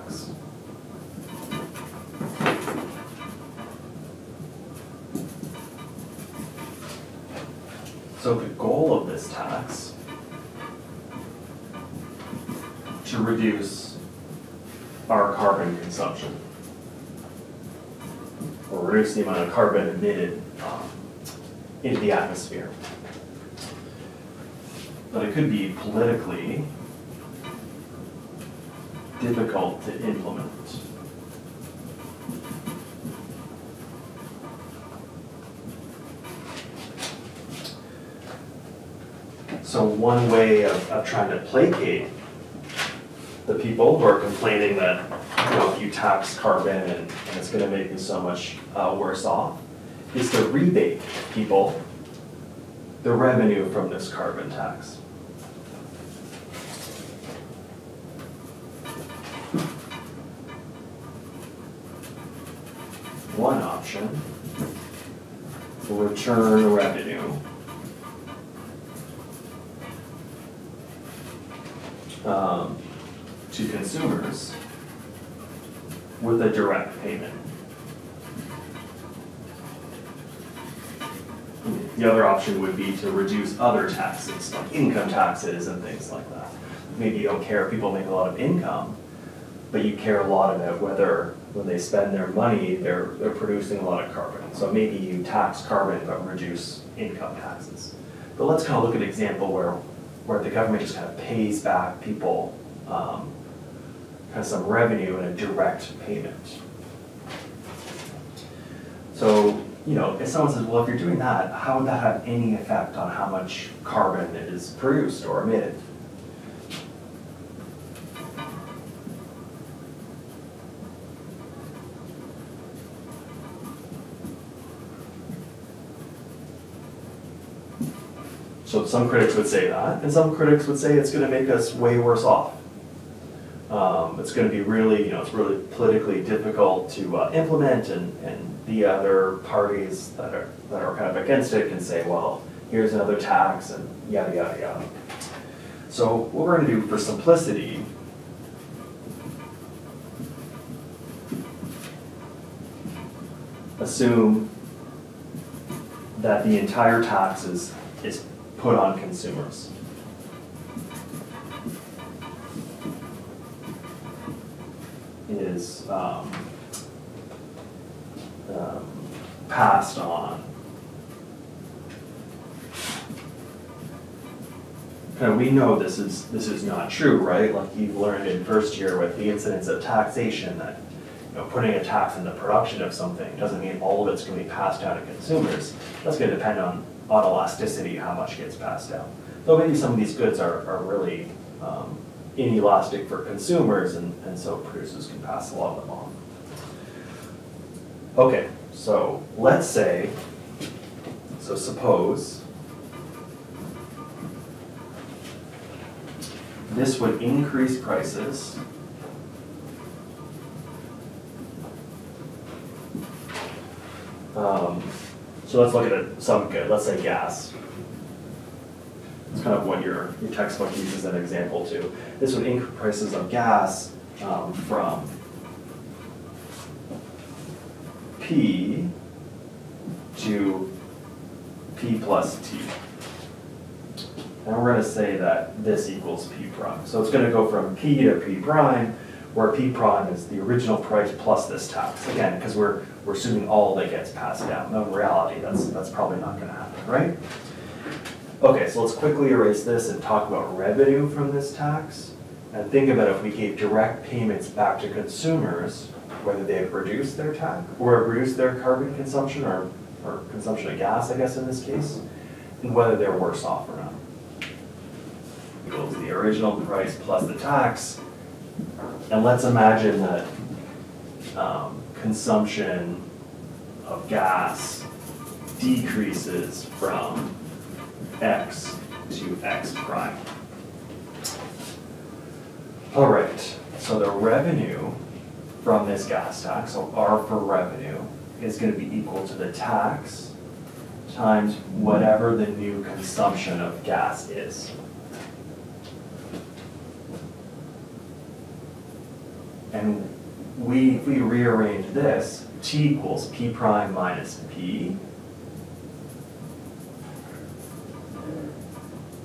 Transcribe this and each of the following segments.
tax. So the goal of this tax to reduce our carbon consumption, or reduce the amount of carbon emitted into the atmosphere. But it could be politically difficult to implement. So one way of trying to placate the people who are complaining that, you know, if you tax carbon and it's going to make you so much worse off, is to rebate people the revenue from this carbon tax. One option will return revenue to consumers with a direct payment. The other option would be to reduce other taxes, like income taxes and things like that. Maybe you don't care if people make a lot of income, but you care a lot about whether when they spend their money, they're producing a lot of carbon. So maybe you tax carbon but reduce income taxes. But let's kind of look at an example where the government just kind of pays back people kind of some revenue in a direct payment. So, you know, if someone says, well, if you're doing that, how would that have any effect on how much carbon is produced or emitted? So some critics would say that, and some critics would say it's going to make us way worse off. It's going to be really, you know, it's really politically difficult to implement, and the other parties that are kind of against it can say, well, here's another tax, and yada, yada, yada. So what we're going to do for simplicity assume that the entire tax is put on consumers. Is passed on. And we know this is not true, right? Like you've learned in first year with the incidence of taxation that, you know, putting a tax in the production of something doesn't mean all of it's going to be passed down to consumers. That's going to depend on elasticity, how much gets passed down. Though maybe some of these goods are really inelastic for consumers, and so producers can pass a lot of them on. Okay, so let's say, so suppose this would increase prices so let's look at some good, let's say gas. It's kind of what your textbook uses as an example too. This would increase prices of gas from P to P plus T. And we're going to say that this equals P prime. So it's going to go from P to P prime, where P prime is the original price plus this tax. Again, because we're assuming all of it gets passed down. No, in reality, that's probably not going to happen, right? Okay, so let's quickly erase this and talk about revenue from this tax. And think about if we gave direct payments back to consumers, whether they have reduced their tax or reduced their carbon consumption or consumption of gas, I guess in this case, and whether they're worse off or not. Equals the original price plus the tax. And let's imagine that consumption of gas decreases from X to X prime. All right, so the revenue from this gas tax, so R for revenue, is going to be equal to the tax times whatever the new consumption of gas is. And if we rearrange this, t equals p prime minus p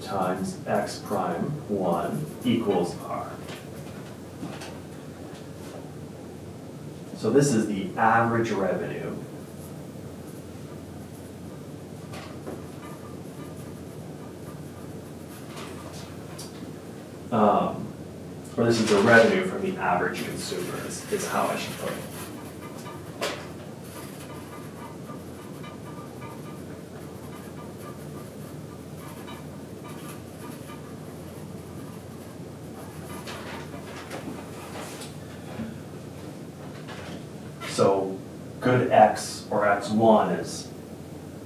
times x prime 1 equals r. So this is the average revenue or this is the revenue from the average consumer is how I should put it. So good X or X1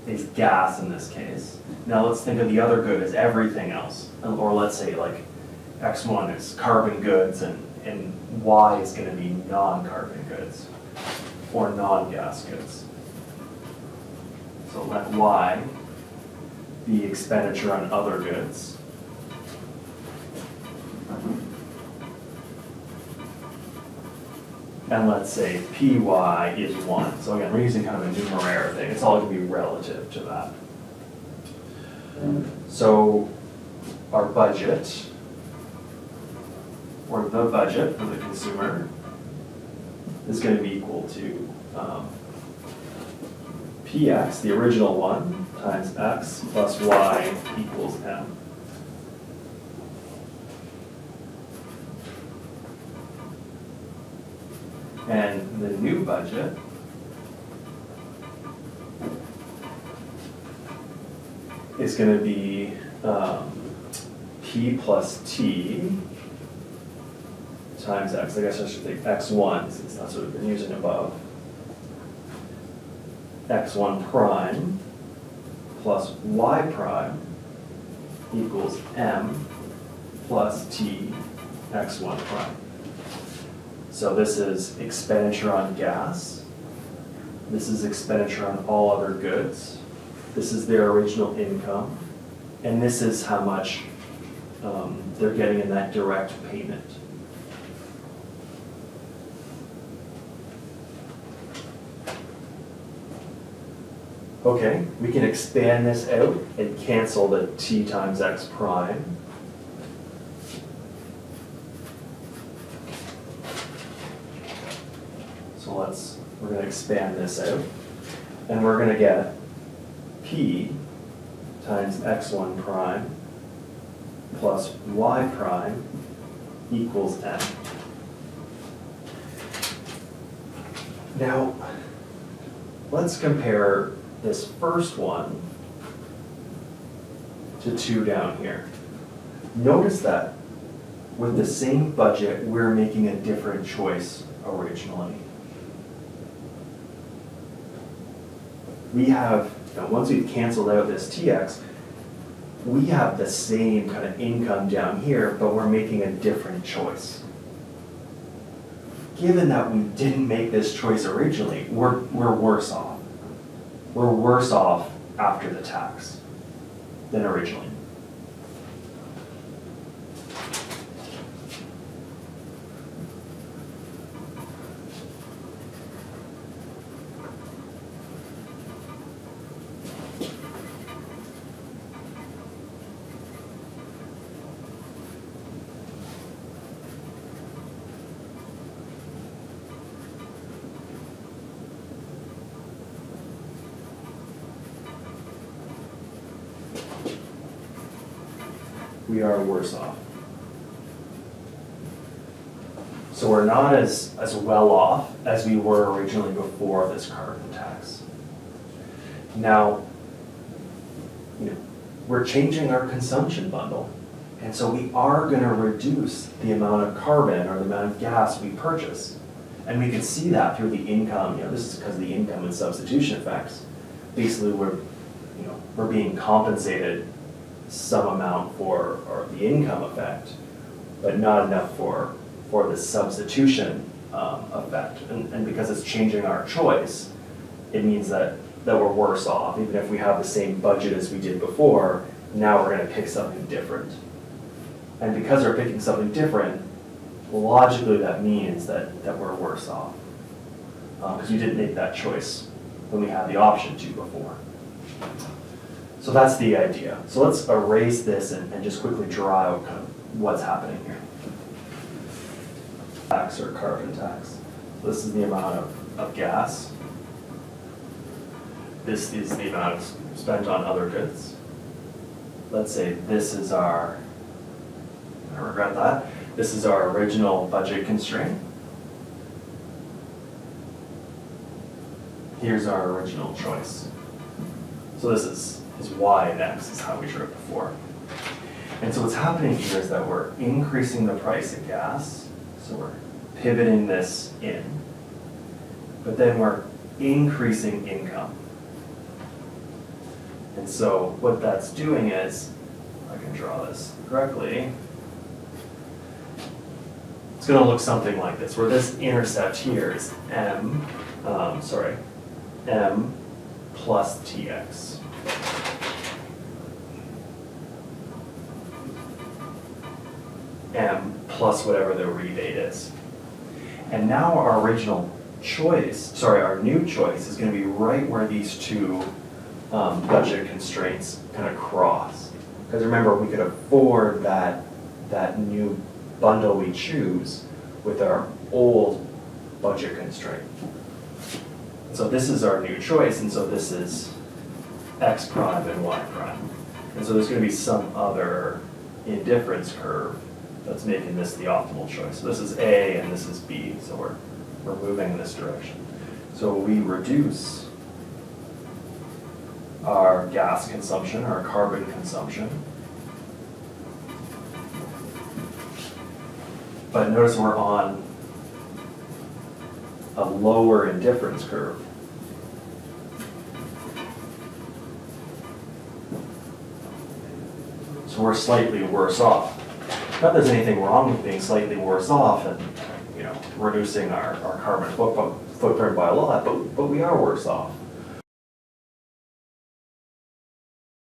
is gas in this case. Now let's think of the other good as everything else. Or let's say like X1 is carbon goods and Y is going to be non-carbon goods or non-gas goods. So let Y be expenditure on other goods. And let's say PY is 1. So again, we're using kind of a numerator thing. It's all going to be relative to that. So our budget, or the budget for the consumer, is going to be equal to PX, the original one, times X plus Y equals M. And the new budget is going to be P plus T times X. I guess I should take X1 since that's what we've been using above. X1 prime plus Y prime equals M plus T X1 prime. So this is expenditure on gas. This is expenditure on all other goods. This is their original income. And this is how much they're getting in that direct payment. Okay, we can expand this out and cancel the T times X prime. We're going to expand this out, and we're going to get P times X1 prime plus Y prime equals M. Now, let's compare this first one to 2 down here. Notice that with the same budget, we're making a different choice originally. We have, once we've canceled out this TX, we have the same kind of income down here, but we're making a different choice. Given that we didn't make this choice originally, we're worse off. We're worse off after the tax than originally. We are worse off. So we're not as well off as we were originally before this carbon tax. Now, we're changing our consumption bundle, and so we are going to reduce the amount of carbon or the amount of gas we purchase. And we can see that through the income. This is because of the income and substitution effects. Basically, we're being compensated some amount for the income effect, but not enough for the substitution effect. And because it's changing our choice, it means that we're worse off. Even if we have the same budget as we did before, now we're going to pick something different. And because we're picking something different, logically that means that we're worse off. Because you didn't make that choice when we had the option to before. So that's the idea. So let's erase this and just quickly draw out kind of what's happening here. Tax or carbon tax. So this is the amount of gas. This is the amount spent on other goods. Let's say this is our, I regret that, this is our original budget constraint. Here's our original choice. So this is y and x is how we drew it before. And so what's happening here is that we're increasing the price of gas. So we're pivoting this in, but then we're increasing income. And so what that's doing is, if I can draw this correctly, it's going to look something like this, where this intercept here is m plus tx. M plus whatever the rebate is. And now our original choice, our new choice is going to be right where these two budget constraints kind of cross. Because remember, we could afford that new bundle we choose with our old budget constraint. So this is our new choice, and so this is x prime and y prime. And so there's going to be some other indifference curve that's making this the optimal choice. So this is A and this is B, so we're moving in this direction. So we reduce our gas consumption, our carbon consumption. But notice we're on a lower indifference curve. So we're slightly worse off. Not that there's anything wrong with being slightly worse off and reducing our carbon footprint by a lot, but we are worse off.